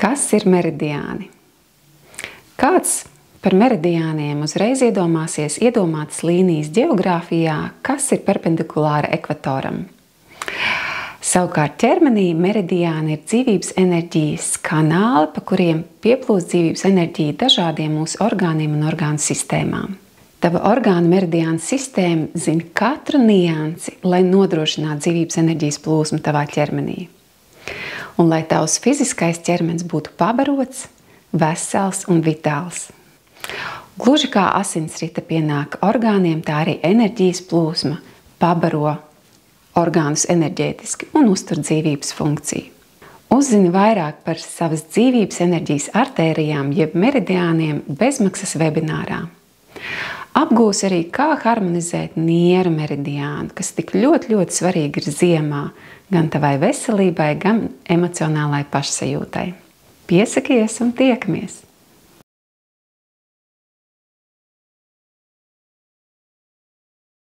Kas ir meridiāni? Kāds par meridiāniem uzreiz iedomātas līnijas ģeogrāfijā, kas ir perpendikulāra ekvatoram. Savukārt ķermenī meridiāni ir dzīvības enerģijas kanāli, pa kuriem pieplūst dzīvības enerģija dažādiem mūsu orgāniem un orgānu sistēmām. Tava orgānu meridiāna sistēma zina katru niansi, lai nodrošinātu dzīvības enerģijas plūsmu tavā ķermenī. Un lai tavs fiziskais ķermenis būtu pabarots, vesels un vitāls. Gluži kā asinsrite pienāk orgāniem, tā arī enerģijas plūsma pabaro orgānus enerģētiski un uztur dzīvības funkciju. Uzzini vairāk par savas dzīvības enerģijas artērijām jeb meridiāniem bezmaksas webinārā. Apgūsi arī, kā harmonizēt nieru meridiānu, kas tik ļoti svarīgi ir ziemā, gan tavai veselībai, gan emocionālai pašsajūtai. Piesakies un tiekamies!